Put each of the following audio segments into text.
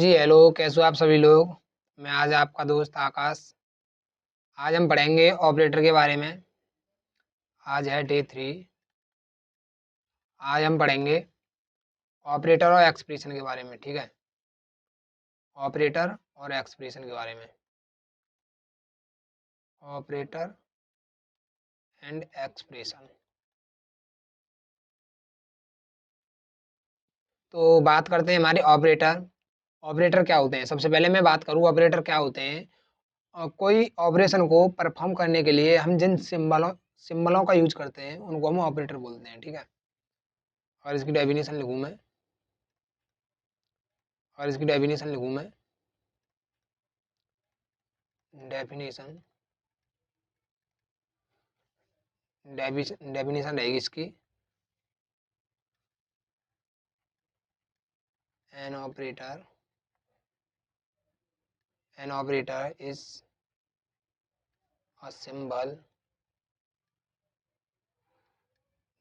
जी hello, कैसे हो आप सभी लोग। मैं आज आपका दोस्त आकाश। आज हम पढ़ेंगे ऑपरेटर के बारे में। आज है डे 3। आज हम पढ़ेंगे ऑपरेटर और एक्सप्रेशन के बारे में, ठीक है। ऑपरेटर और एक्सप्रेशन के बारे में। Operator and expression. तो बात करते हैं हमारे ऑपरेटर। ऑपरेटर क्या होते हैं, सबसे पहले मैं बात करूँ ऑपरेटर क्या होते हैं। कोई ऑपरेशन को परफॉर्म करने के लिए हम जिन सिंबलों का यूज करते हैं उनको हम ऑपरेटर बोलते हैं, ठीक है। और इसकी डेफिनेशन लिखूँ मैं। डेफिनेशन डेफिनेशन रहेगी इसकी। An operator is a symbol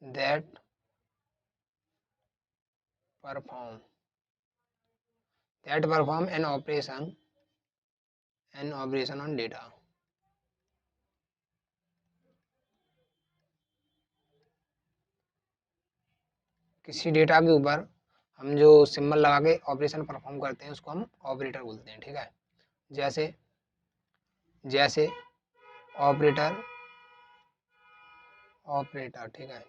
that perform an operation on data. किसी डेटा के ऊपर हम जो सिंबल लगा के ऑपरेशन परफॉर्म करते हैं उसको हम ऑपरेटर बोलते हैं, ठीक है। जैसे जैसे ऑपरेटर ऑपरेटर ठीक है।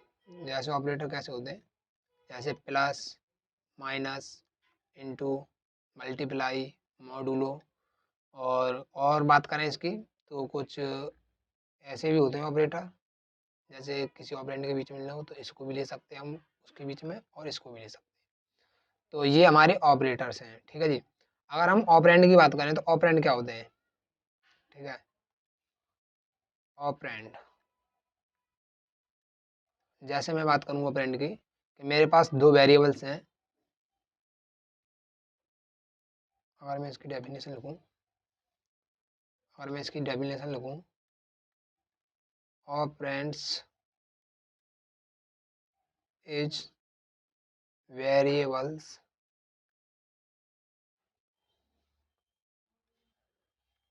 जैसे ऑपरेटर कैसे होते हैं, जैसे plus, minus, into, multiply, modulo. और बात करें इसकी तो कुछ ऐसे भी होते हैं ऑपरेटर। जैसे किसी ऑपरेंड के बीच में लेना हो तो इसको भी ले सकते हैं हम उसके बीच में, और इसको भी ले सकते हैं। तो ये हमारे ऑपरेटर्स हैं, ठीक है जी। अगर हम ऑपरेंड की बात करें तो ऑपरेंड क्या होते हैं, ठीक है। ऑपरेंड, जैसे मैं बात करूँ ऑपरेंड की कि मेरे पास दो वेरिएबल्स हैं। अगर मैं इसकी डेफिनेशन लिखूँ, ऑपरेंड्स इज वेरिएबल्स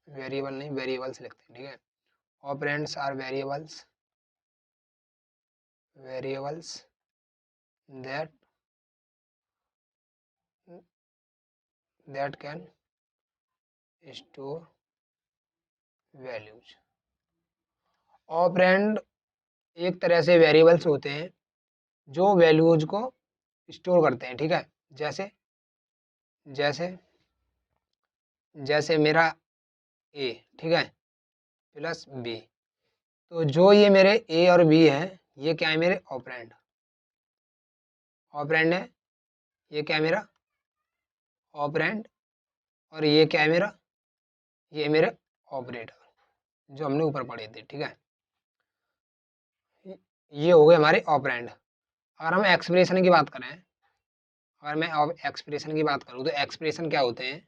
वेरिएबल नहीं, वेरिएबल्स लिखते हैं, ठीक है। Operands are variables that can store values. Operand एक तरह से वेरिएबल्स होते हैं जो वैल्यूज को स्टोर करते हैं, ठीक है। जैसे जैसे जैसे मेरा ए, ठीक है, प्लस बी। तो जो ये मेरे ए और बी है ये क्या है, मेरे ऑपरेंड है। ये क्या है, मेरा ऑपरेंड। और ये क्या है, ये मेरे ऑपरेटर जो हमने ऊपर पढ़े थे, ठीक है। ये हो गए हमारे ऑपरेंड। अगर हम एक्सप्रेशन की बात करें, अगर मैं एक्सप्रेशन की बात करूं तो एक्सप्रेशन क्या होते हैं,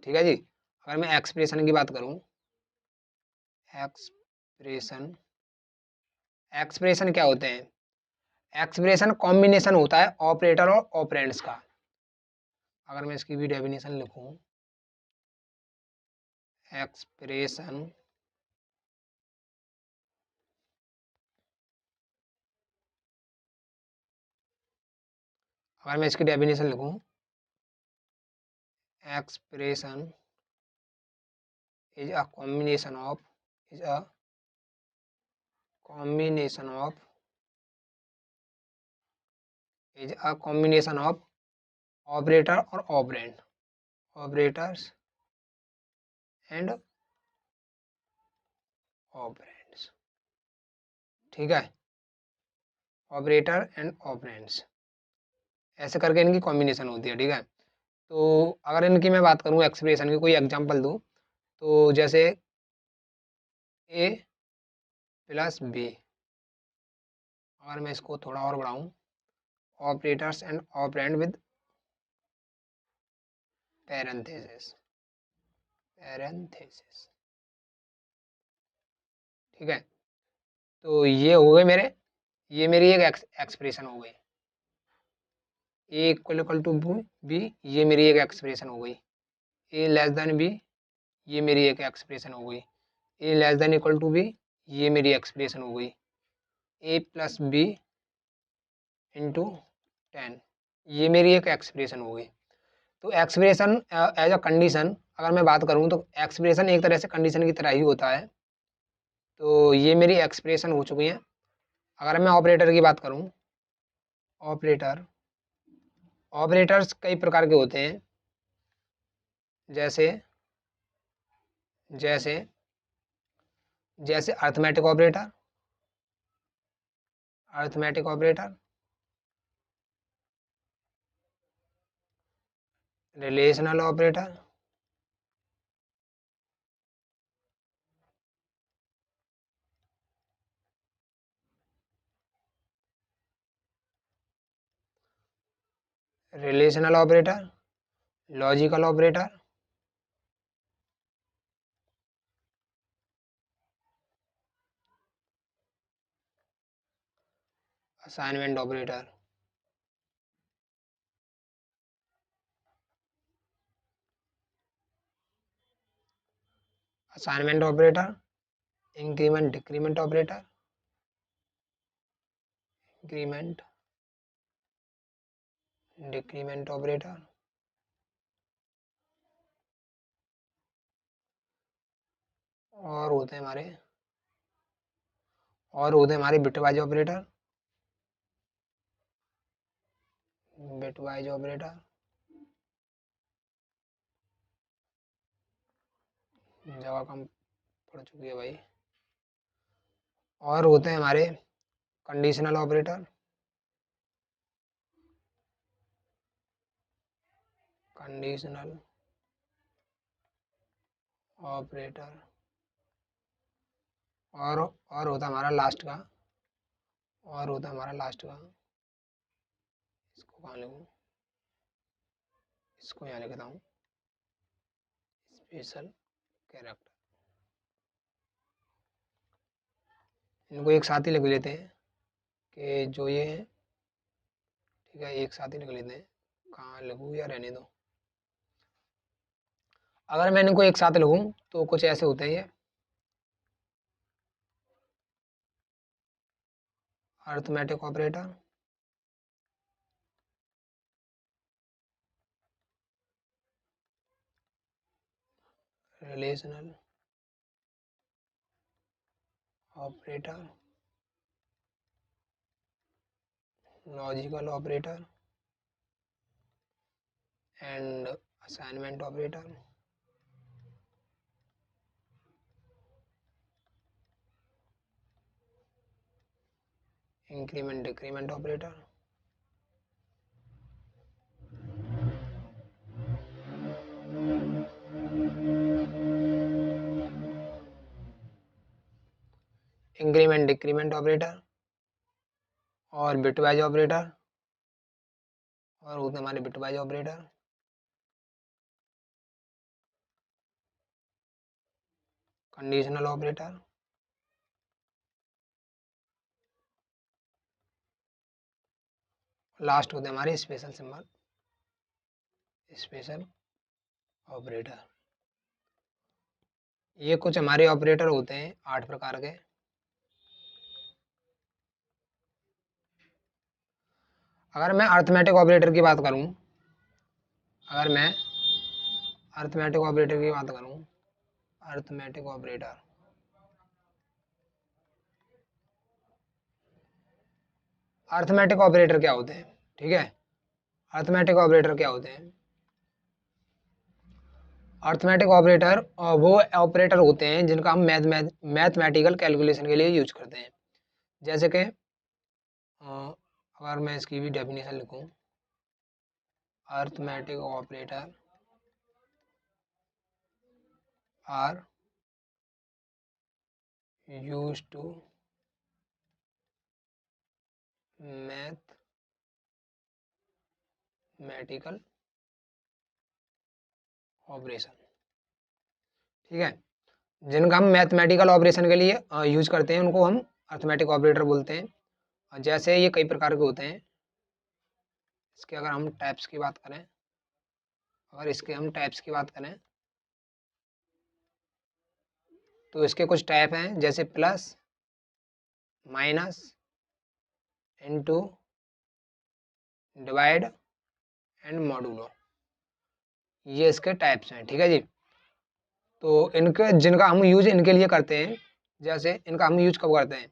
ठीक है जी। अगर मैं एक्सप्रेशन की बात करूं, एक्सप्रेशन एक्सप्रेशन क्या होते हैं, एक्सप्रेशन कॉम्बिनेशन होता है ऑपरेटर और ऑपरेंड्स का। अगर मैं इसकी भी डेफिनेशन लिखूं, एक्सप्रेशन अगर मैं इसकी डेफिनेशन लिखूं, expression is a combination of is a combination of operator और ऑपरेंड, ऑपरेटर्स एंड ऑपरेंड्स, ठीक है। ऑपरेटर एंड ऑपरेंड्स ऐसे करके इनकी कॉम्बिनेशन होती है, ठीक है। तो अगर इनकी मैं बात करूँ एक्सप्रेशन की, कोई एग्जांपल दूँ तो जैसे ए प्लस बी। अगर मैं इसको थोड़ा और बढ़ाऊँ, operators and operand with parenthesis, ठीक है। तो ये हो गए मेरे, ये मेरी एक एक्सप्रेशन हो गई। ए इक्वल टू बी, ये मेरी एक एक्सप्रेशन हो गई। ए लेस देन बी, ये मेरी एक एक्सप्रेशन हो गई। A less than equal to B, ये मेरी एक्सप्रेशन हो गई। ए प्लस बी इंटू 10, ये मेरी एक एक्सप्रेशन हो गई। तो एक्सप्रेशन एज अ कंडीशन अगर मैं बात करूँ तो एक्सप्रेशन एक तरह से कंडीशन की तरह ही होता है। तो ये मेरी एक्सप्रेशन हो चुकी है। अगर मैं ऑपरेटर की बात करूँ, ऑपरेटर्स कई प्रकार के होते हैं, जैसे जैसे जैसे arithmetic operator, relational operator, logical operator, assignment operator. Assignment operator, increment decrement operator, increment decrement operator, और होते हैं हमारे बिटवाइज ऑपरेटर, जगह कम पड़ चुकी है भाई। और होते हैं हमारे कंडीशनल ऑपरेटर, और होता है हमारा लास्ट का, इसको कहाँ लिखूँ, इसको यहाँ लिखता हूँ, स्पेशल कैरेक्टर। इनको एक साथ ही लिख लेते हैं कि जो ये है, ठीक है, एक साथ ही लिख लेते हैं। कहाँ लिखूँ या रहने दो। अगर मैं इनको एक साथ लिखूँ तो कुछ ऐसे होते हैं ये, arithmetic operator, relational operator, logical operator and assignment operator. Increment decrement operator, increment decrement operator और बिटवाइज ऑपरेटर, और होते हमारे bitwise operator, conditional operator, last होते हमारे स्पेशल सिंबल, स्पेशल ऑपरेटर। ये कुछ हमारे ऑपरेटर होते हैं 8 प्रकार के। अगर मैं अर्थमेटिक ऑपरेटर की बात करूं, अर्थमेटिक ऑपरेटर क्या होते हैं, ठीक है। अर्थमेटिक ऑपरेटर क्या होते हैं, अर्थमेटिक ऑपरेटर वो ऑपरेटर होते हैं जिनका हम मैथमेटिकल कैलकुलेशन के लिए यूज करते हैं। जैसे कि अगर मैं इसकी भी डेफिनेशन लिखूं, arithmetic operator are used to mathematical operation, ठीक है। जिनका हम मैथमेटिकल ऑपरेशन के लिए यूज करते हैं उनको हम अर्थमेटिक ऑपरेटर बोलते हैं। जैसे ये कई प्रकार के होते हैं, इसके अगर हम टाइप्स की बात करें, तो इसके कुछ टाइप हैं, जैसे plus, minus, into, divide and modulo, ये इसके टाइप्स हैं। ठीक है जी। तो इनके जिनका हम यूज इनके लिए करते हैं, जैसे इनका हम यूज कब करते हैं,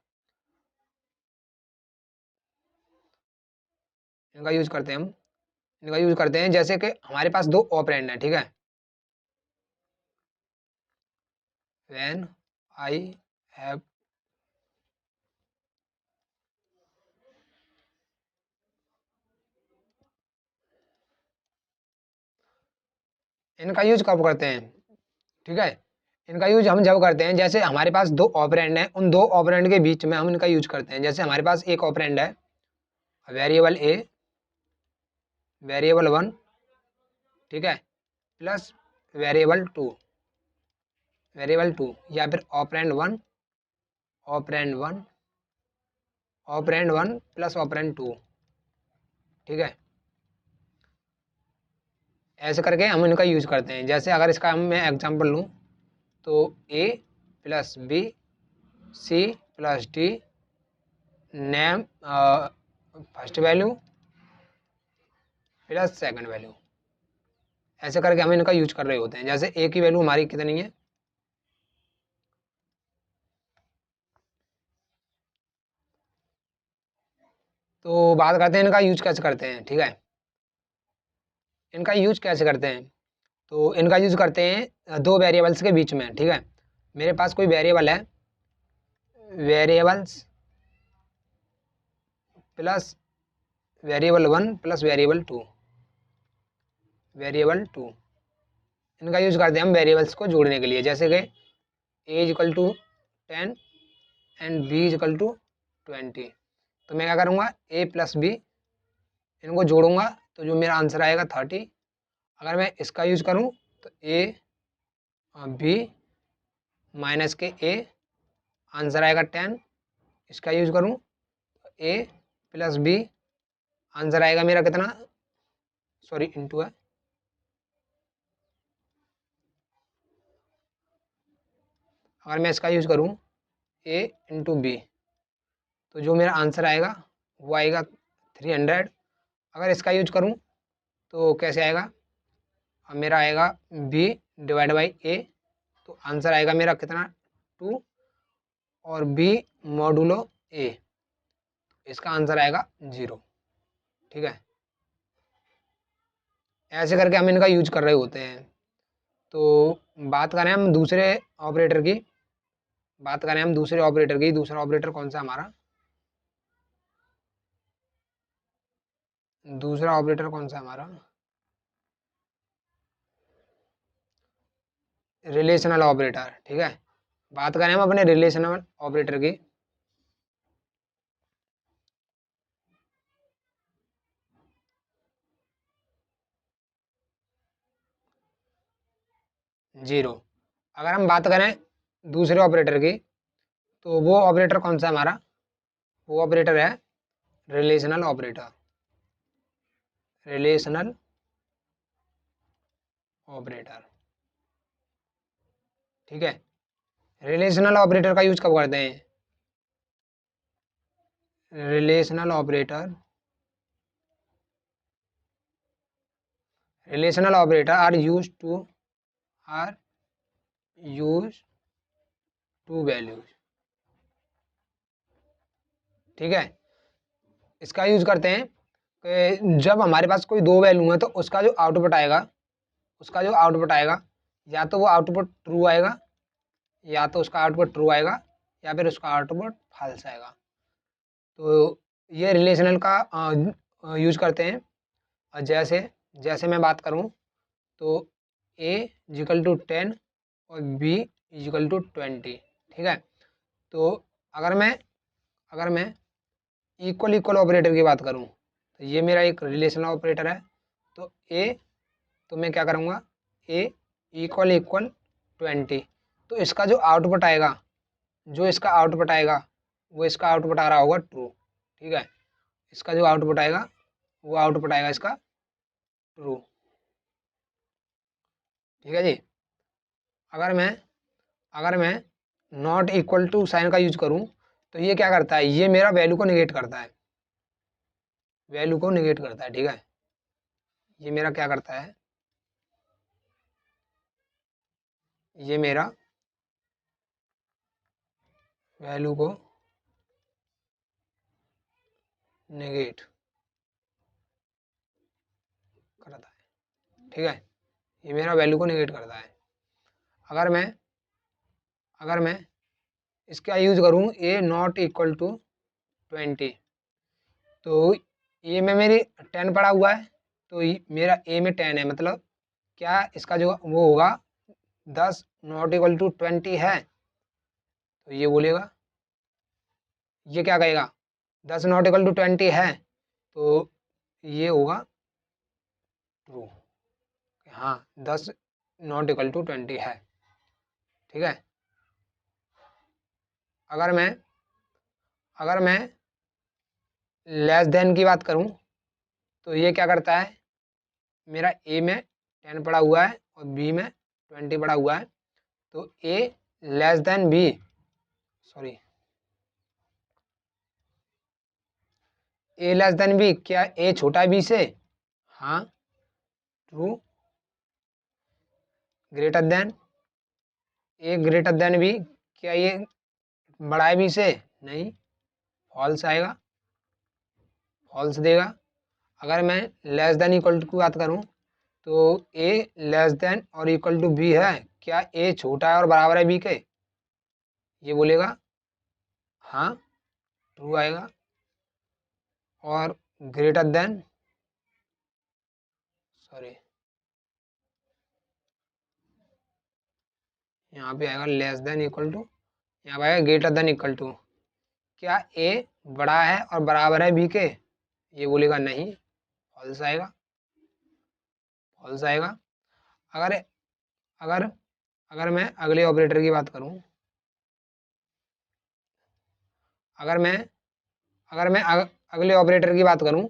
इनका यूज करते हैं जैसे कि हमारे पास दो ऑपरेंड हैं। ठीक है, व्हेन आई हैव, इनका यूज कब करते हैं, ठीक है, इनका यूज हम जब करते हैं जैसे हमारे पास दो ऑपरेंड हैं, उन दो ऑपरेंड के बीच में हम इनका यूज करते हैं। जैसे हमारे पास एक ऑपरेंड है वेरिएबल ए, वेरिएबल 1, ठीक है, प्लस वेरिएबल 2, या फिर operand 1, operand 1, operand 1 plus operand 2। ठीक है, ऐसे करके हम इनका यूज करते हैं। जैसे अगर इसका मैं एग्जांपल लूँ तो A plus B, C plus D, name first value plus second value, ऐसे करके हम इनका यूज कर रहे होते हैं। जैसे ए की वैल्यू हमारी कितनी है, तो बात करते हैं इनका यूज कैसे करते हैं। ठीक है, इनका यूज कैसे करते हैं, तो इनका यूज करते हैं दो वेरिएबल्स के बीच में। ठीक है, मेरे पास कोई वेरिएबल है, variables plus variable 1 plus variable 2, इनका यूज करते हैं हम वेरिएबल्स को जोड़ने के लिए। जैसे कि A equal to 10 and B equal to 20, तो मैं क्या करूँगा, ए प्लस बी इनको जोड़ूंगा तो जो मेरा आंसर आएगा 30। अगर मैं इसका यूज करूँ तो ए बी माइनस के ए, आंसर आएगा 10। इसका यूज करूँ तो ए प्लस बी, आंसर आएगा मेरा कितना, सॉरी इनटू है, अगर मैं इसका यूज करूँ ए इंटू बी, तो जो मेरा आंसर आएगा वो आएगा 300। अगर इसका यूज करूँ तो कैसे आएगा, अब मेरा आएगा बी डिवाइड बाई ए, तो आंसर आएगा मेरा कितना 2, और बी मॉडुलो ए, इसका आंसर आएगा 0। ठीक है, ऐसे करके हम इनका यूज कर रहे होते हैं। तो बात करें हम दूसरे ऑपरेटर की, दूसरा ऑपरेटर कौन सा हमारा, दूसरा ऑपरेटर कौन सा हमारा, रिलेशनल ऑपरेटर। ठीक है, बात करें हम अपने रिलेशनल ऑपरेटर की, जीरो। अगर हम बात करें दूसरे ऑपरेटर की, तो वो ऑपरेटर कौन सा है हमारा, वो ऑपरेटर है रिलेशनल ऑपरेटर, ठीक है, रिलेशनल ऑपरेटर का यूज कब करते हैं, relational operator are use to values. ठीक है, इसका यूज करते हैं कि जब हमारे पास कोई दो वैल्यू है तो उसका जो आउटपुट आएगा, या तो वो आउटपुट ट्रू आएगा, या फिर उसका आउटपुट फॉल्स आएगा। तो ये रिलेशनल का यूज करते हैं। और जैसे मैं बात करूं तो a इक्वल टू 10 और b इक्वल टू 20। ठीक है, तो अगर मैं इक्वल ऑपरेटर की बात करूं तो ये मेरा एक रिलेशनल ऑपरेटर है। तो मैं क्या करूंगा, a इक्वल 20, तो इसका जो आउटपुट आएगा, वो इसका आउटपुट आ रहा होगा ट्रू। ठीक है, इसका जो आउटपुट आएगा वो आउटपुट आएगा इसका ट्रू। ठीक है जी। अगर मैं नॉट इक्वल टू साइन का यूज करूं तो ये क्या करता है, ये मेरा वैल्यू को निगेट करता है, वैल्यू को निगेट करता है। ठीक है, ये मेरा क्या करता है, ये मेरा वैल्यू को नेगेट करता है। ठीक है, ये मेरा वैल्यू को नेगेट करता है। अगर मैं इसका यूज करूं ए नॉट इक्वल टू 20, तो ए में मेरी 10 पड़ा हुआ है, तो मेरा ए में 10 है, मतलब क्या इसका जो वो होगा 10 नॉट इक्वल टू 20 है, तो ये बोलेगा, ये क्या कहेगा 10 नॉट इक्वल टू 20 है, तो ये होगा ट्रू, हाँ 10 नॉट इक्वल टू 20 है। ठीक है, अगर मैं लेस देन की बात करूं तो ये क्या करता है, मेरा ए में 10 पड़ा हुआ है और बी में 20 पड़ा हुआ है, तो ए लेस देन बी, सॉरी ए लेस देन बी, क्या ए छोटा है बी से, हाँ ट्रू। ग्रेटर देन ए ग्रेटर देन बी, क्या ये बड़ा है बी से, नहीं, फॉल्स आएगा, फॉल्स देगा। अगर मैं लेस देन इक्वल टू की बात करूं तो ए लेस देन और इक्वल टू बी है, क्या ए छोटा है और बराबर है बी के, ये बोलेगा हाँ ट्रू आएगा। और ग्रेटर देन, सॉरी यहाँ पे आएगा लेस देन इक्वल टू, यहाँ पे आएगा ग्रेटर देन इक्वल टू, क्या ए बड़ा है और बराबर है बी के, ये बोलेगा नहीं, फॉल्स आएगा, फॉल्स आएगा। अगर अगर अगर मैं अगले ऑपरेटर की बात करूं, अगर मैं अगले ऑपरेटर की बात करूं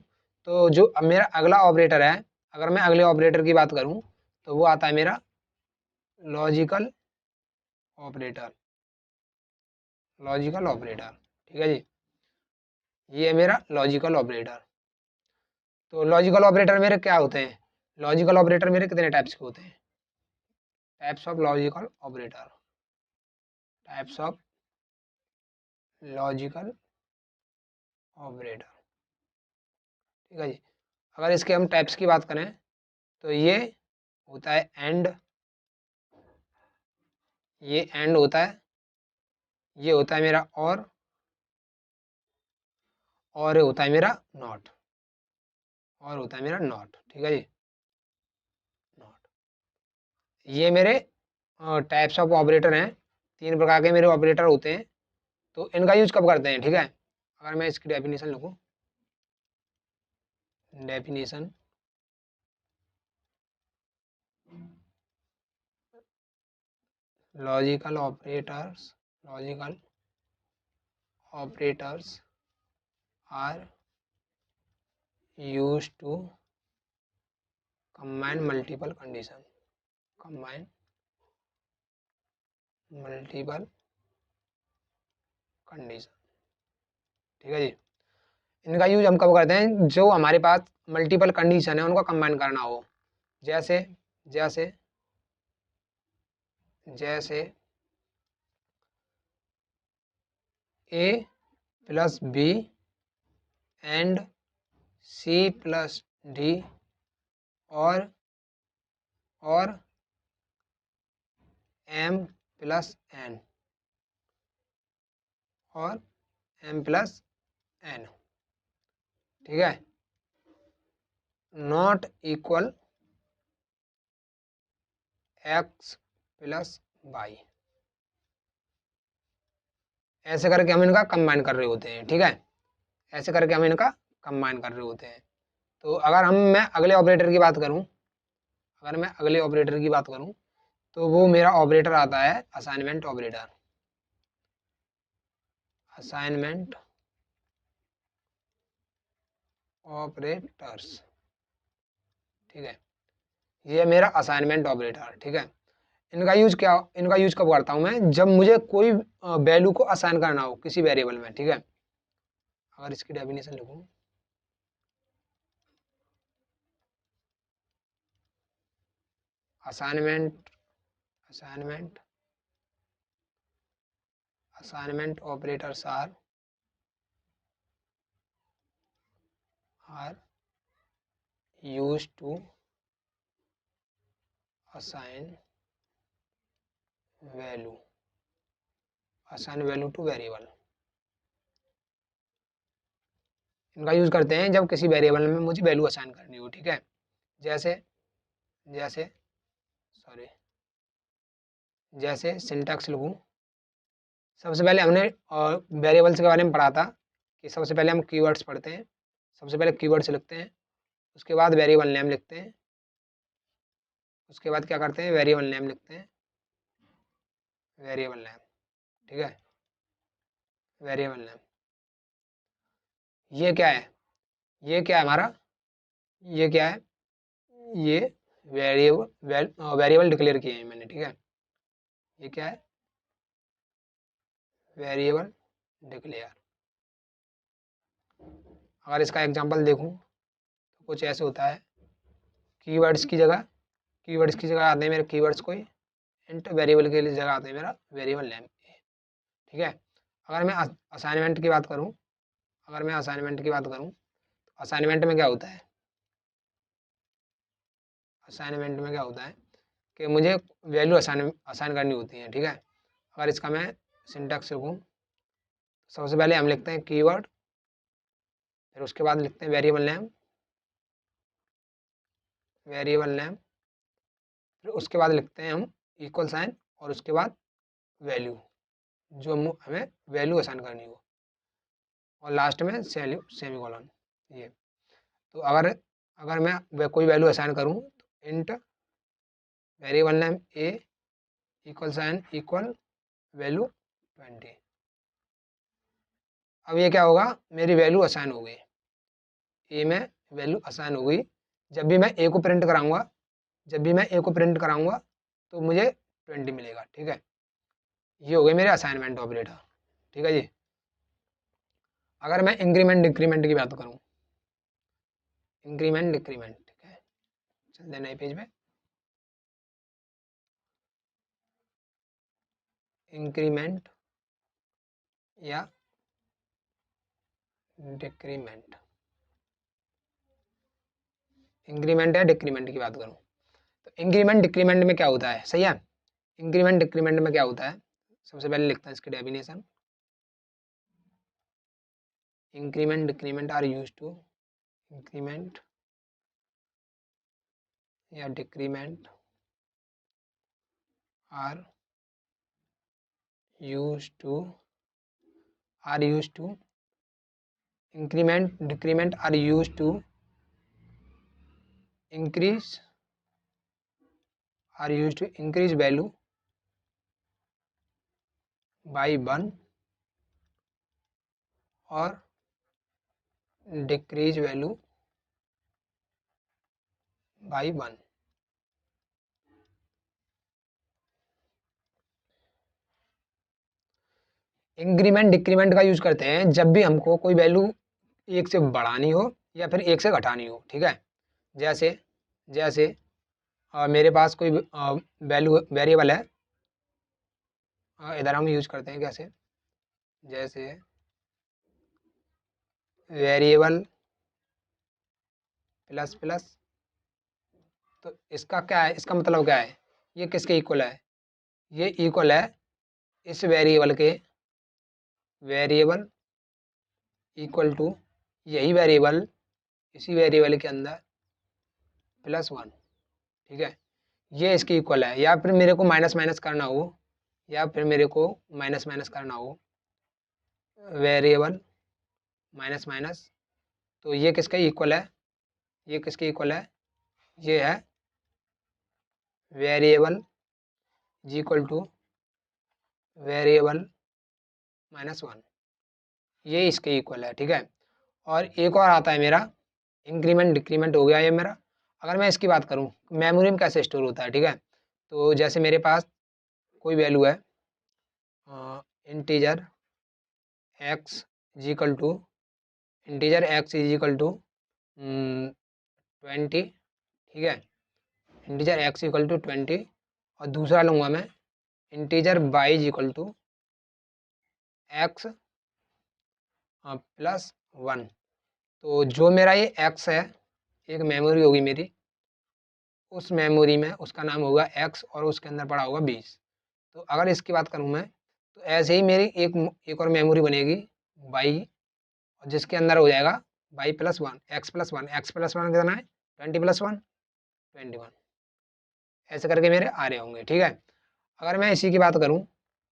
तो जो अब मेरा अगला ऑपरेटर है, अगर मैं अगले ऑपरेटर की बात करूं तो वो आता है मेरा लॉजिकल ऑपरेटर, लॉजिकल ऑपरेटर। ठीक है जी, ये है मेरा लॉजिकल ऑपरेटर। तो लॉजिकल ऑपरेटर मेरे क्या होते हैं, लॉजिकल ऑपरेटर मेरे कितने टाइप्स के होते हैं, types of logical operator, types of logical operator. ठीक है जी, अगर इसके हम टाइप्स की बात करें तो ये होता है एंड, ये एंड होता है, ये होता है मेरा और होता है मेरा नॉट, और होता है मेरा नॉट। ठीक है जी, नॉट, ये मेरे टाइप्स ऑफ ऑपरेटर हैं, 3 प्रकार के मेरे ऑपरेटर होते हैं। तो इनका यूज कब करते हैं, ठीक है, अगर मैं इसकी डेफिनेशन लिखूं, definition logical operators, logical operators are used to combine multiple condition, combine multiple condition. ठीक है जी, इनका यूज हम कब करते हैं, जो हमारे पास मल्टीपल कंडीशन है उनको कंबाइन करना हो, जैसे जैसे जैसे A plus B and C plus D और एम प्लस एन, और एम प्लस एन। ठीक है, not equal X plus Y, ऐसे करके हम इनका कंबाइन कर रहे होते हैं। ठीक है, ऐसे करके हम इनका कंबाइन कर रहे होते हैं। तो अगर मैं अगले ऑपरेटर की बात करूं, अगर मैं अगले ऑपरेटर की बात करूं तो वो मेरा ऑपरेटर आता है असाइनमेंट ऑपरेटर, असाइनमेंट ऑपरेटर्स, ठीक है। ये है मेरा असाइनमेंट ऑपरेटर, ठीक है। इनका यूज कब करता हूँ मैं, जब मुझे कोई वैल्यू को असाइन करना हो किसी वेरिएबल में, ठीक है। अगर इसकी डेफिनेशन लिखूँ, assignment operators are used to assign value to variable। इनका यूज करते हैं जब किसी वेरिएबल में मुझे वैल्यू असाइन करनी हो, ठीक है। जैसे जैसे सॉरी जैसे सिंटैक्स लिखूँ, सबसे पहले हमने वेरिएबल्स के बारे में पढ़ा था कि सबसे पहले हम कीवर्ड्स पढ़ते हैं, सबसे पहले कीवर्ड्स लिखते हैं, उसके बाद वेरिएबल नेम लिखते हैं, उसके बाद क्या करते हैं, वेरिएबल नेम लिखते हैं, वेरिएबल नेम, ठीक है। वेरिएबल नेम ये क्या है, ये क्या है हमारा, ये क्या है, ये वेरिएबल डिक्लेयर किए हैं मैंने, ठीक है। ये क्या है, वेरिएबल डिक्लेयर। अगर इसका एग्जांपल देखूं तो कुछ ऐसे होता है, कीवर्ड्स की जगह आते हैं मेरे कीवर्ड्स कोई, इंट वेरिएबल के लिए जगह आते हैं मेरा वेरिएबल नेम, ठीक है। अगर मैं असाइनमेंट की बात करूं, तो असाइनमेंट में क्या होता है, कि मुझे वैल्यू असाइन करनी होती है, ठीक है। अगर इसका मैं सिंटैक्स लिखूं, सबसे पहले हम लिखते हैं कीवर्ड, फिर उसके बाद लिखते हैं वेरिएबल नेम, फिर उसके बाद लिखते हैं हम इक्वल साइन, और उसके बाद वैल्यू, जो हमें वैल्यू असाइन करनी हो, और लास्ट में सेमीकोलन। ये तो अगर मैं कोई वैल्यू असाइन करूं तो इंट वेरिएबल नेम ए इक्वल साइन इक्वल वैल्यू 20। अब ये क्या होगा, मेरी वैल्यू असाइन हो गई, ए में वैल्यू असाइन हो गई। जब भी मैं ए को प्रिंट कराऊंगा तो मुझे 20 मिलेगा, ठीक है। ये हो गए मेरे असाइनमेंट ऑपरेटर, ठीक है जी। अगर मैं इंक्रीमेंट डिक्रीमेंट की बात करूं, इंक्रीमेंट डिक्रीमेंट, ठीक है। चलते नए पेज पे, इंक्रीमेंट या डिक्रीमेंट, इंक्रीमेंट या डिक्रीमेंट की बात करूं तो इंक्रीमेंट डिक्रीमेंट में क्या होता है, सही है। इंक्रीमेंट डिक्रीमेंट में क्या होता है, सबसे पहले लिखते हैं इसकी definition. Increment decrement are used to, increment या decrement are used to increment decrement are used to increase value by 1 और decrease value by 1। Increment decrement का यूज करते हैं जब भी हमको कोई वैल्यू एक से बढ़ानी हो या फिर एक से घटानी हो, ठीक है। जैसे मेरे पास कोई वैल्यू वेरिएबल है, इधर हम यूज करते हैं कैसे, जैसे वेरिएबल प्लस प्लस, तो इसका क्या है, इसका मतलब क्या है, ये किसके इक्वल है, ये इक्वल है इस वेरिएबल के, वेरिएबल इक्वल टू यही वेरिएबल, इसी वेरिएबल के अंदर +1, ठीक है। ये इसके इक्वल है, या फिर मेरे को माइनस माइनस करना हो, वेरिएबल माइनस माइनस, तो ये किसका इक्वल है, ये है वेरिएबल जी इक्वल टू वेरिएबल -1, ये इसके इक्वल है, ठीक है। और एक और आता है मेरा इंक्रीमेंट डिक्रीमेंट हो गया ये मेरा। अगर मैं इसकी बात करूँ मेमोरी में कैसे स्टोर होता है, ठीक है। तो जैसे मेरे पास कोई वैल्यू है integer x is equal to integer x is equal to 20, ठीक है। इंटीजर x इक्वल टू 20 और दूसरा लूँगा मैं integer y is equal to x plus 1। तो जो मेरा ये x है एक मेमोरी होगी मेरी, उस मेमोरी में उसका नाम होगा x और उसके अंदर पड़ा होगा 20। तो अगर इसकी बात करूँ मैं तो ऐसे ही मेरी एक और मेमोरी बनेगी y, और जिसके अंदर हो जाएगा y plus 1 x plus 1। X plus 1 कितना है 20 प्लस 1 21। ऐसे करके मेरे आ रहे होंगे, ठीक है। अगर मैं इसी की बात करूं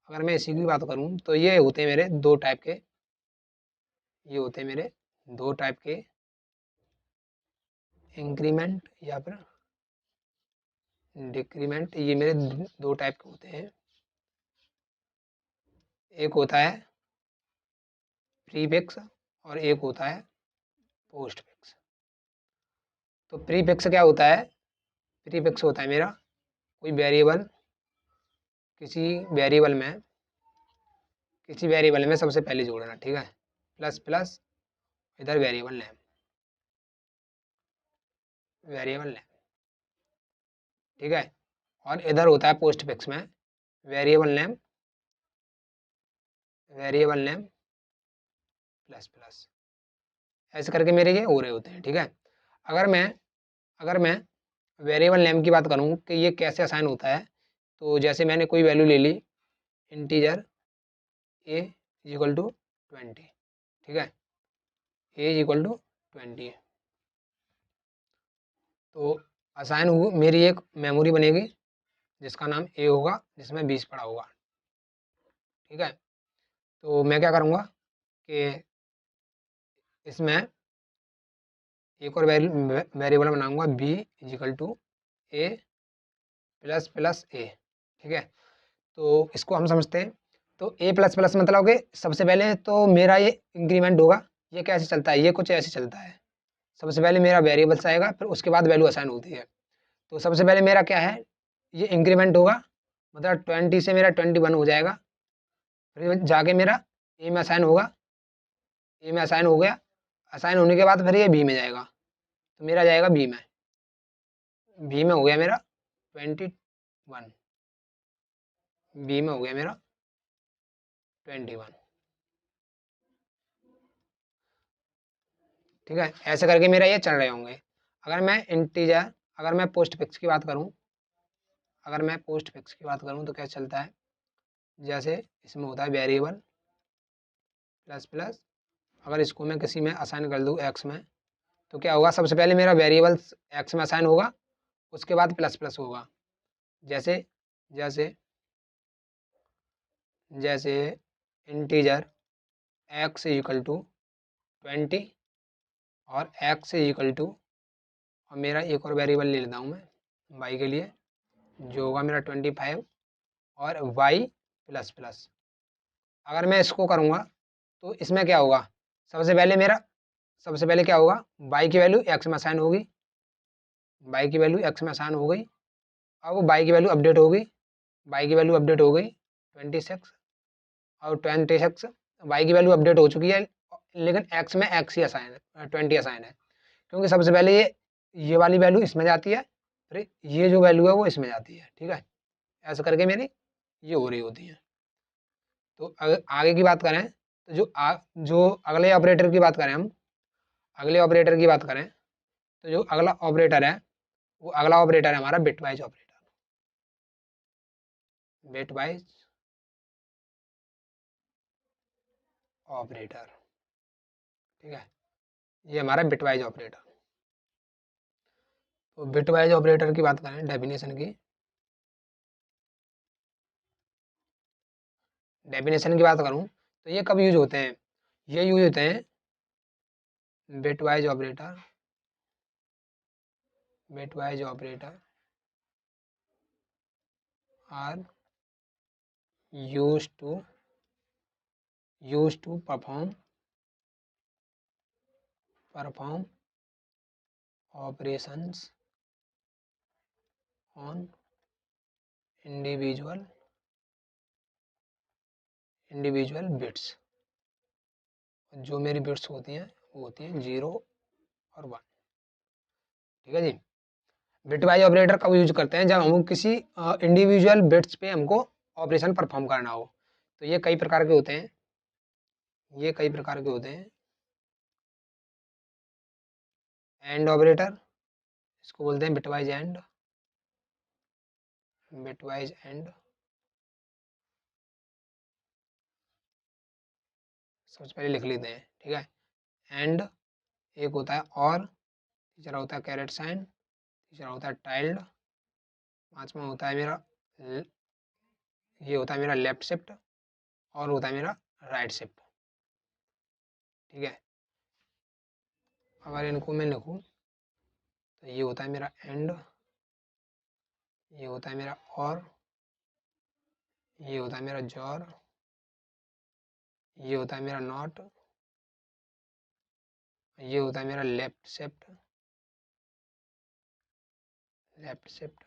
अगर मैं इसी की बात करूं तो ये होते हैं मेरे दो टाइप के, ये होते हैं मेरे दो टाइप के इंक्रीमेंट या फिर डिक्रीमेंट। ये मेरे दो टाइप के होते हैं। एक होता है प्रीफिक्स और एक होता है पोस्टफिक्स। तो प्रीफिक्स क्या होता है, प्रीफिक्स होता है मेरा कोई वेरिएबल, किसी वेरिएबल में सबसे पहले जोड़ना, ठीक है। प्लस प्लस इधर वेरिएबल नेम, ठीक है। और इधर होता है पोस्टफिक्स में वेरिएबल नेम प्लस प्लस। ऐसे करके मेरे ये हो रहे होते हैं, ठीक है। अगर मैं वेरिएबल नेम की बात करूँ कि ये कैसे असाइन होता है, तो जैसे मैंने कोई वैल्यू ले ली integer A is equal to 20, ठीक है। ए इज इक्वल टू 20, तो असाइन हुई मेरी एक मेमोरी बनेगी जिसका नाम ए होगा, जिसमें 20 पड़ा होगा, ठीक है। तो मैं क्या करूँगा कि इसमें एक और वेरिएबल बनाऊंगा B is equal to A plus plus A, ठीक है। तो इसको हम समझते हैं। तो ए प्लस प्लस मतलब कि सबसे पहले तो मेरा ये इंक्रीमेंट होगा। ये कैसे चलता है, ये कुछ ऐसे चलता है। सबसे पहले मेरा वेरिएबल्स आएगा, फिर उसके बाद वैल्यू असाइन होती है। तो सबसे पहले मेरा क्या है, ये इंक्रीमेंट होगा, मतलब 20 से मेरा 21 हो जाएगा। फिर जाके मेरा ए में असाइन होगा, ए में असाइन हो गया। असाइन होने के बाद फिर ये बी में जाएगा, तो मेरा जाएगा बी में हो गया मेरा 21, बी में हो गया मेरा 21, ठीक है। ऐसे करके मेरा ये चल रहे होंगे। अगर मैं पोस्ट फिक्स की बात करूं तो क्या चलता है, जैसे इसमें होता है वेरिएबल प्लस प्लस। अगर इसको मैं किसी में असाइन कर दूं एक्स में, तो क्या होगा, सबसे पहले मेरा वेरिएबल एक्स में असाइन होगा, उसके बाद प्लस प्लस होगा। जैसे जैसे जैसे इंटीजर एक्स इक्वल टू 20 और एक्स इक्वल टू, और मेरा एक और वेरिएबल ले लेता हूँ मैं वाई के लिए, जो होगा मेरा 25 और वाई प्लस प्लस। अगर मैं इसको करूँगा तो इसमें क्या होगा, सबसे पहले क्या होगा, वाई की वैल्यू एक्स में असाइन होगी, वाई की वैल्यू एक्स में असाइन हो गई। अब वाई की वैल्यू अपडेट हो गई, 26, और 26 वाई की वैल्यू अपडेट हो चुकी है, लेकिन एक्स में एक्स ही असाइन है, 20 असाइन है। क्योंकि सबसे पहले ये वाली वैल्यू इसमें जाती है, फिर ये जो वैल्यू है वो इसमें जाती है, ठीक है। ऐसा करके मेरी ये हो रही होती है। तो अगर आगे की बात करें तो जो अगले ऑपरेटर की बात करें हम अगले ऑपरेटर की बात करें तो जो अगला ऑपरेटर है वो अगला ऑपरेटर है हमारा बिटवाइज ऑपरेटर, बिटवाइज ऑपरेटर, ठीक है। ये हमारा बिटवाइज ऑपरेटर। तो बिटवाइज ऑपरेटर की बात करें डेफिनेशन की बात करूं तो ये कब यूज होते हैं, ये यूज होते हैं bitwise operator are use to perform operations on individual bits. जो मेरी बिट्स होती हैं वो होती हैं 0 और 1। ठीक है जी। बिटवाइज ऑपरेटर कब यूज करते हैं? जब हम किसी इंडिविजुअल बिट्स पे हमको ऑपरेशन परफॉर्म करना हो। तो ये कई प्रकार के होते हैं, एंड ऑपरेटर, इसको बोलते हैं बिटवाइज एंड, सबसे पहले लिख लेते हैं। ठीक है, एंड एक होता है और, तीसरा होता है कैरेट साइन, तीसरा होता है टाइल्ड, पांचवा होता है मेरा ये होता है मेरा लेफ्ट शिफ्ट, और होता है मेरा राइट शिफ्ट। ठीक है, अगर इनको मैं लिखूं तो ये होता है मेरा एंड, ये होता है मेरा और, ये होता है मेरा जॉर, ये होता है मेरा नॉट, ये होता है मेरा लेफ्ट शिफ्ट,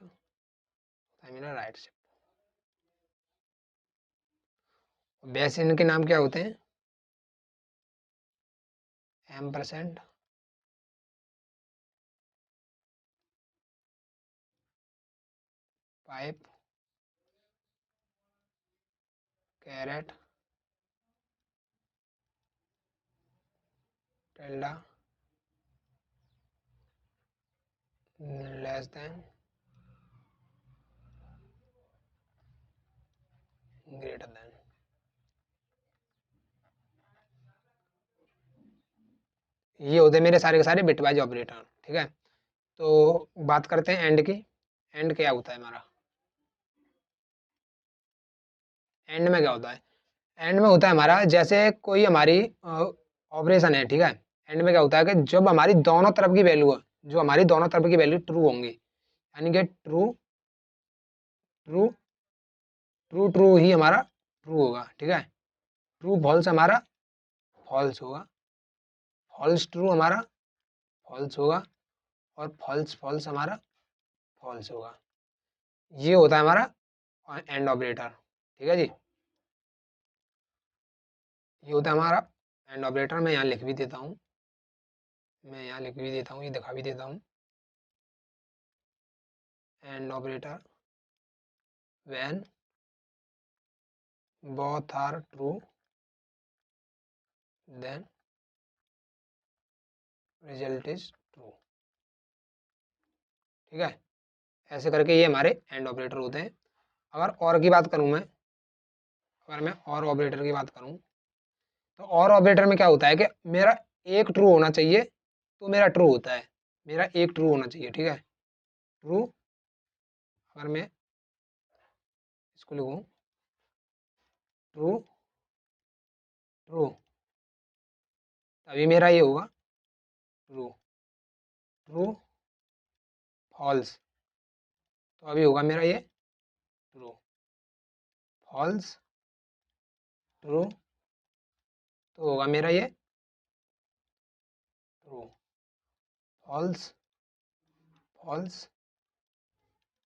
होता है मेरा राइट शिफ्ट। वैसे इनके नाम क्या होते हैं? %, Pipe, caret, tilde, less than, greater than. ये होते हैं मेरे सारे के सारे बिटवाइज ऑपरेटर। ठीक है, तो बात करते हैं एंड की। एंड क्या होता है हमारा? एंड में क्या होता है? एंड में होता है हमारा, जैसे कोई हमारी ऑपरेशन है। ठीक है, एंड में क्या होता है कि जब हमारी दोनों तरफ की वैल्यू है, जो हमारी दोनों तरफ की वैल्यू ट्रू होंगी, यानी कि ट्रू ट्रू ट्रू ट्रू ही हमारा ट्रू होगा। ठीक है, ट्रू फॉल्स हमारा फॉल्स होगा, फॉल्स ट्रू हमारा फॉल्स होगा, और फॉल्स फॉल्स हमारा फॉल्स होगा। ये होता है हमारा एंड ऑपरेटर। ठीक है जी, ये होता है हमारा एंड ऑपरेटर। मैं यहाँ लिख भी देता हूँ, ये दिखा भी देता हूँ। And operator when both are true then result is true। ठीक है, ऐसे करके ये हमारे एंड ऑपरेटर होते हैं। अगर और की बात करूं मैं, अगर मैं और ऑपरेटर की बात करूं, तो और ऑपरेटर में क्या होता है कि मेरा एक ट्रू होना चाहिए तो मेरा ट्रू होता है, मेरा एक ट्रू होना चाहिए। ठीक है, ट्रू, अगर मैं इसको लिखूं ट्रू ट्रू, तभी मेरा ये होगा ट्रू। ट्रू फॉल्स, तो अभी होगा मेरा ये ट्रू। फॉल्स ट्रू, तो होगा मेरा ये ट्रू। फॉल्स फॉल्स,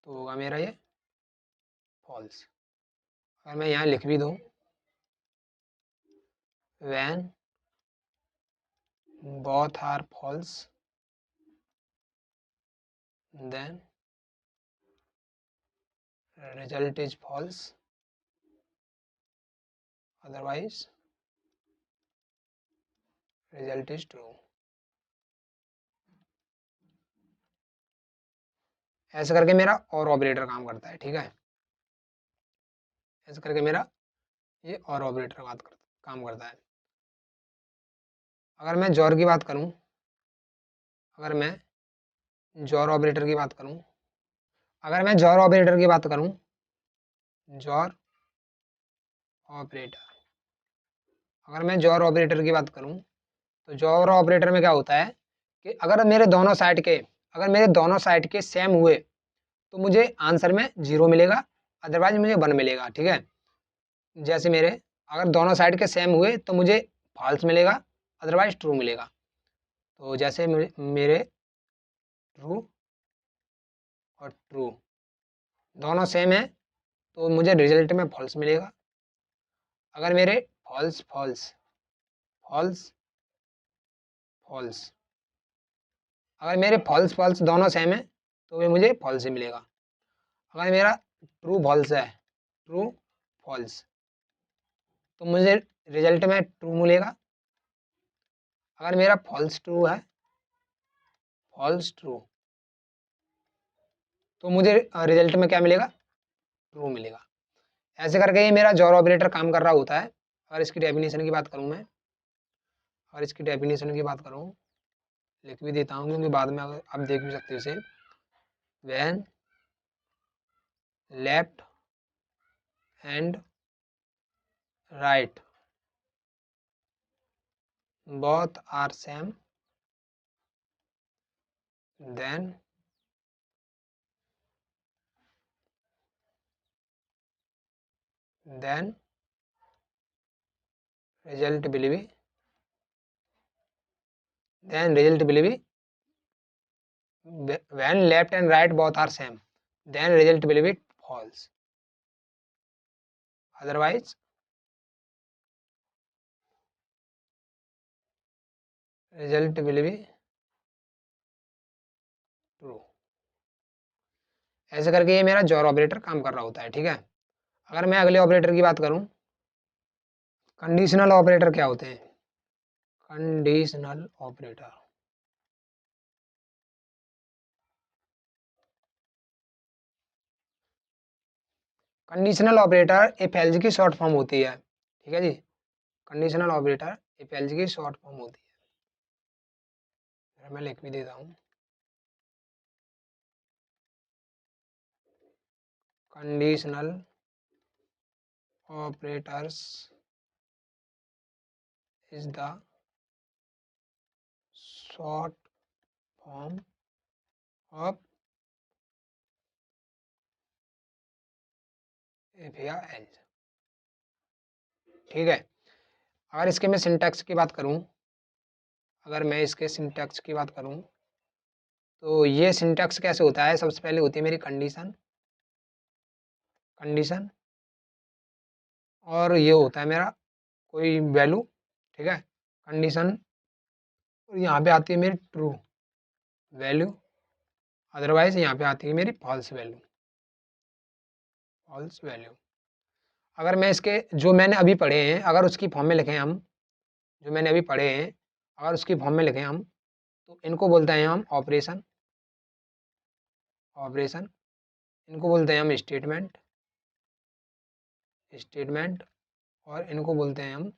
तो होगा मेरा ये फॉल्स। अगर मैं यहाँ लिख भी दूँ when both are false then result is false, otherwise result is true। ऐसे करके मेरा और ऑपरेटर काम करता है। ठीक है, ऐसे करके मेरा ये और ऑपरेटर काम करता है। अगर मैं जॉर की बात करूं, अगर मैं जॉर ऑपरेटर की बात करूं, अगर मैं जॉर ऑपरेटर की बात करूं, जॉर ऑपरेटर, अगर मैं जॉर ऑपरेटर की बात करूं, तो जॉर ऑपरेटर में क्या होता है कि अगर मेरे दोनों साइड के सेम हुए तो मुझे आंसर में 0 मिलेगा, अदरवाइज मुझे 1 मिलेगा। ठीक है, जैसे मेरे अगर दोनों साइड के सेम हुए तो मुझे फॉल्स मिलेगा, अदरवाइज ट्रू मिलेगा। तो जैसे मेरे ट्रू और ट्रू दोनों सेम है तो मुझे रिजल्ट में फॉल्स मिलेगा। अगर मेरे फॉल्स फॉल्स फॉल्स फॉल्स अगर मेरे फॉल्स फॉल्स दोनों सेम है तो ये मुझे फॉल्स ही मिलेगा। अगर मेरा ट्रू फॉल्स है, ट्रू फॉल्स, तो मुझे रिजल्ट में ट्रू मिलेगा। अगर मेरा फॉल्स ट्रू है, फॉल्स ट्रू, तो मुझे रिजल्ट में क्या मिलेगा, ट्रू मिलेगा। ऐसे करके ये मेरा जॉर ऑपरेटर काम कर रहा होता है। और इसकी डेफिनेशन की बात करूं मैं, और इसकी डेफिनेशन की बात करूं, लिख भी देता हूं क्योंकि बाद में आप देख भी सकते हो इसे। When left and right both are same, then result will be when left and right both are same, then result will be false. Otherwise result will be true. ऐसे करके ये मेरा जॉर ऑपरेटर काम कर रहा होता है। ठीक है, अगर मैं अगले ऑपरेटर की बात करूं, कंडीशनल ऑपरेटर क्या होते हैं? Conditional operator conditional operator if else की शॉर्ट फॉर्म होती है। ठीक है जी, कंडीशनल ऑपरेटर इफ एल्स की शॉर्ट फॉर्म होती है। मैं लिख भी देता हूँ, conditional operators is the short form of if या else। ठीक है, अगर इसके मैं सिंटैक्स की बात करूं, अगर मैं इसके सिंटैक्स की बात करूं तो ये सिंटैक्स कैसे होता है? सबसे पहले होती है मेरी कंडीशन, कंडीशन, और ये होता है मेरा कोई वैल्यू। ठीक है, कंडीशन, और यहाँ पे आती है मेरी ट्रू वैल्यू, अदरवाइज यहाँ पे आती है मेरी फॉल्स वैल्यू, फॉल्स वैल्यू। अगर मैं इसके जो मैंने अभी पढ़े हैं अगर उसकी फॉर्म में लिखें हम, जो मैंने अभी पढ़े हैं अगर उसकी फॉर्म में लिखें हम, तो इनको बोलते हैं हम ऑपरेशन, ऑपरेशन, इनको बोलते हैं हम स्टेटमेंट, स्टेटमेंट, और इनको बोलते हैं हम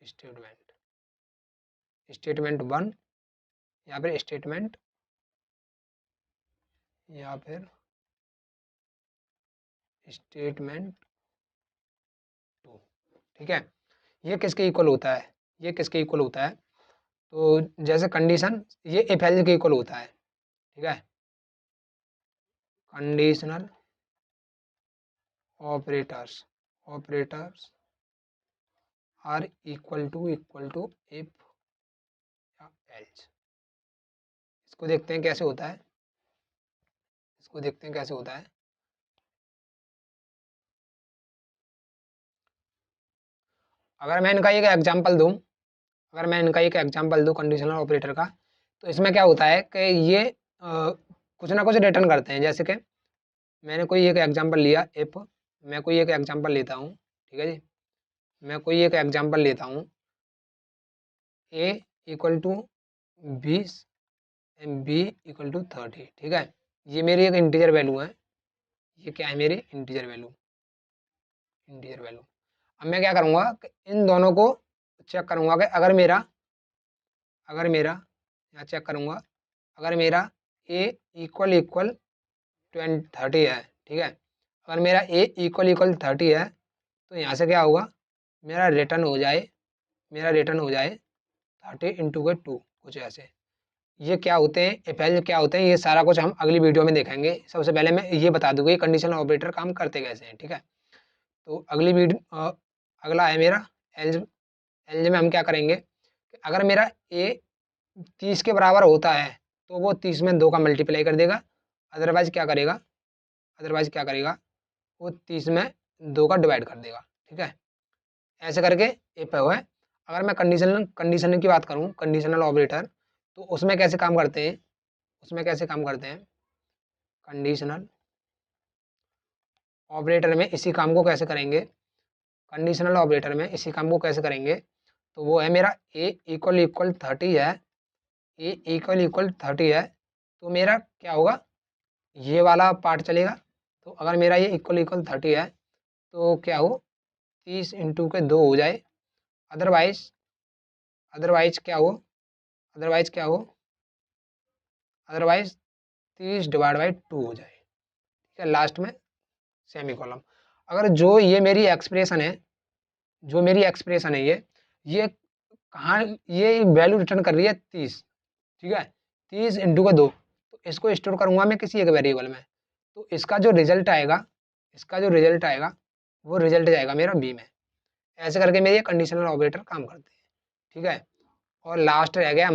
स्टेटमेंट, स्टेटमेंट 1 या फिर स्टेटमेंट, या फिर स्टेटमेंट 2। ठीक है, ये किसके इक्वल होता है? ये किसके इक्वल होता है? तो जैसे कंडीशन ये इफ एल्स के इक्वल होता है। ठीक है, conditional operators, operators are equal to if या एल्स। इसको देखते हैं कैसे होता है, इसको देखते हैं कैसे होता है। अगर मैं इनका एक एग्जांपल दूं, अगर मैं इनका एक एग्जांपल दूं कंडीशनल ऑपरेटर का, तो इसमें क्या होता है कि ये कुछ ना कुछ रिटर्न करते हैं। जैसे कि मैंने कोई एक एग्जांपल लिया, इफ मैं कोई एक एग्जांपल लेता हूँ, ठीक है जी, मैं कोई एक एग्जांपल लेता हूँ, a equal to 20 and b equal to 30। ठीक है, ये मेरी एक इंटीजर वैल्यू है, ये क्या है मेरी इंटीजर वैल्यू, इंटीजर वैल्यू। अब मैं क्या करूँगा कि इन दोनों को चेक करूँगा कि अगर मेरा यहाँ चेक करूँगा, अगर मेरा a इक्वल 30 है, ठीक है, अगर मेरा a इक्वल 30 है, तो यहाँ से क्या होगा, मेरा रिटर्न हो जाए, 30 इंटू के 2, कुछ ऐसे। ये क्या होते हैं, एफएल क्या होते हैं, ये सारा कुछ हम अगली वीडियो में देखेंगे। सबसे पहले मैं ये बता दूंगा ये कंडीशनल ऑपरेटर काम करते कैसे हैं। ठीक है, तो अगली वीडियो अगला है मेरा एल्ज। एल्ज में हम क्या करेंगे, अगर मेरा ए 30 के बराबर होता है तो वो 30 में 2 का मल्टीप्लाई कर देगा, अदरवाइज़ क्या करेगा वो 30 में 2 का डिवाइड कर देगा, ठीक है। ऐसे करके ये पे हुआ है। अगर मैं कंडीशनल की बात करूँ, कंडीशनल ऑपरेटर, तो उसमें कैसे काम करते हैं, कंडीशनल ऑपरेटर में इसी काम को कैसे करेंगे, तो वो है मेरा a इक्वल 30 है, तो मेरा क्या होगा, ये वाला पार्ट चलेगा। तो अगर मेरा ये इक्वल 30 है तो क्या हो, 30 इंटू के 2 हो जाए, अदरवाइज क्या हो, 30 डिवाइड बाई 2 हो जाए, ठीक है। लास्ट में सेमी कॉलम। अगर जो ये मेरी एक्सप्रेशन है, ये कहाँ, ये वैल्यू रिटर्न कर रही है 30, ठीक है। 30 इंटू का 2, तो इसको स्टोर करूँगा मैं किसी एक वेरिएबल में, तो इसका जो रिजल्ट आएगा वो रिजल्ट जाएगा मेरा बी में। ऐसे करके मेरे कंडीशनल ऑपरेटर काम करते हैं, ठीक है। और लास्ट रह गया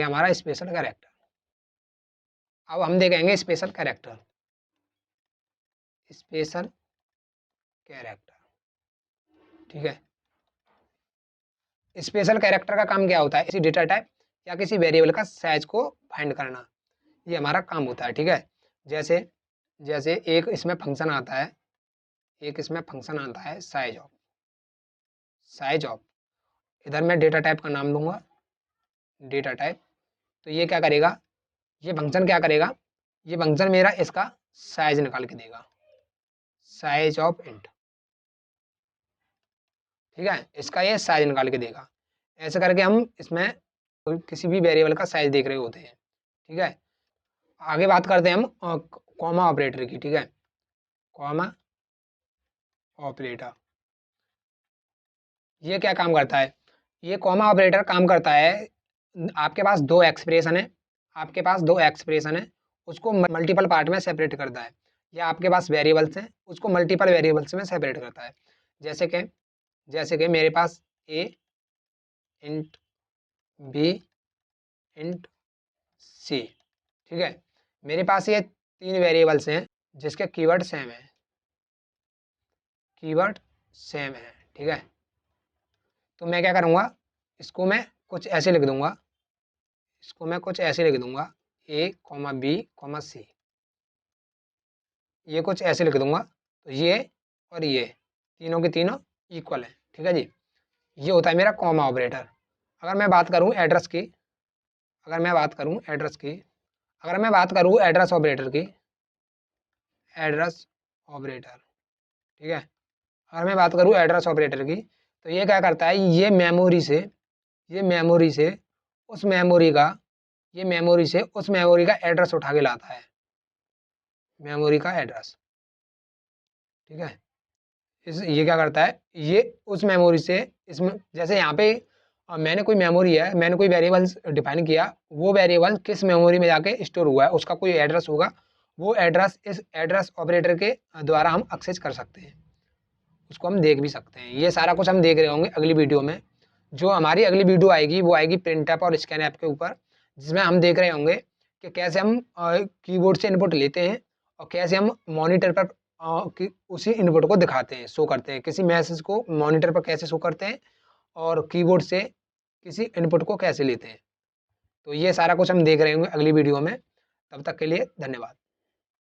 हमारा स्पेशल कैरेक्टर। अब हम देखेंगे स्पेशल कैरेक्टर, ठीक है। स्पेशल कैरेक्टर का काम क्या होता है, किसी डेटा टाइप या किसी वेरिएबल का साइज को फाइंड करना, ये हमारा काम होता है, ठीक है। जैसे एक इसमें फंक्शन आता है, साइज ऑफ, इधर मैं डेटा टाइप का नाम दूंगा डेटा टाइप। तो ये क्या करेगा, ये फंक्शन मेरा इसका साइज निकाल के देगा, साइज ऑफ इंट, ठीक है। इसका ये साइज निकाल के देगा। ऐसे करके हम इसमें किसी भी वेरिएबल का साइज देख रहे होते हैं, ठीक है। आगे बात करते हैं हम कॉमा ऑपरेटर की, ठीक है। कॉमा ऑपरेटर ये क्या काम करता है, ये कॉमा ऑपरेटर काम करता है, आपके पास दो एक्सप्रेशन है, उसको मल्टीपल पार्ट में सेपरेट करता है, या आपके पास वेरिएबल्स हैं उसको मल्टीपल वेरिएबल्स में सेपरेट करता है। जैसे कि मेरे पास a int b int c, ठीक है। मेरे पास ये 3 वेरिएबल्स हैं जिसके कीवर्ड सेम है, ठीक है। तो मैं क्या करूँगा, इसको मैं कुछ ऐसे लिख दूंगा, a comma b comma c, ये कुछ ऐसे लिख दूंगा। तो ये और ये तीनों के तीनों इक्वल है, ठीक है जी। ये होता है मेरा कॉमा ऑपरेटर। अगर मैं बात करूँ एड्रेस ऑपरेटर की, ठीक है। अगर मैं बात करूँ एड्रेस ऑपरेटर की, तो ये क्या करता है, ये मेमोरी से उस मेमोरी का एड्रेस उठा के लाता है, मेमोरी का एड्रेस, ठीक है। ये क्या करता है, ये उस मेमोरी से इसमें, जैसे यहाँ पे मैंने कोई वेरिएबल डिफाइन किया, वो वेरिएबल किस मेमोरी में जाके स्टोर हुआ है उसका कोई एड्रेस होगा, वो एड्रेस इस एड्रेस ऑपरेटर के द्वारा हम एक्सेस कर सकते हैं, उसको हम देख भी सकते हैं। ये सारा कुछ हम देख रहे होंगे अगली वीडियो में। जो हमारी अगली वीडियो आएगी वो आएगी प्रिंट ऐप और स्कैन ऐप के ऊपर, जिसमें हम देख रहे होंगे कि कैसे हम कीबोर्ड से इनपुट लेते हैं और कैसे हम मॉनिटर पर उसी इनपुट को दिखाते हैं, शो करते हैं, किसी मैसेज को मॉनिटर पर कैसे शो करते हैं और कीबोर्ड से किसी इनपुट को कैसे लेते हैं। तो ये सारा कुछ हम देख रहे होंगे अगली वीडियो में। तब तक के लिए धन्यवाद।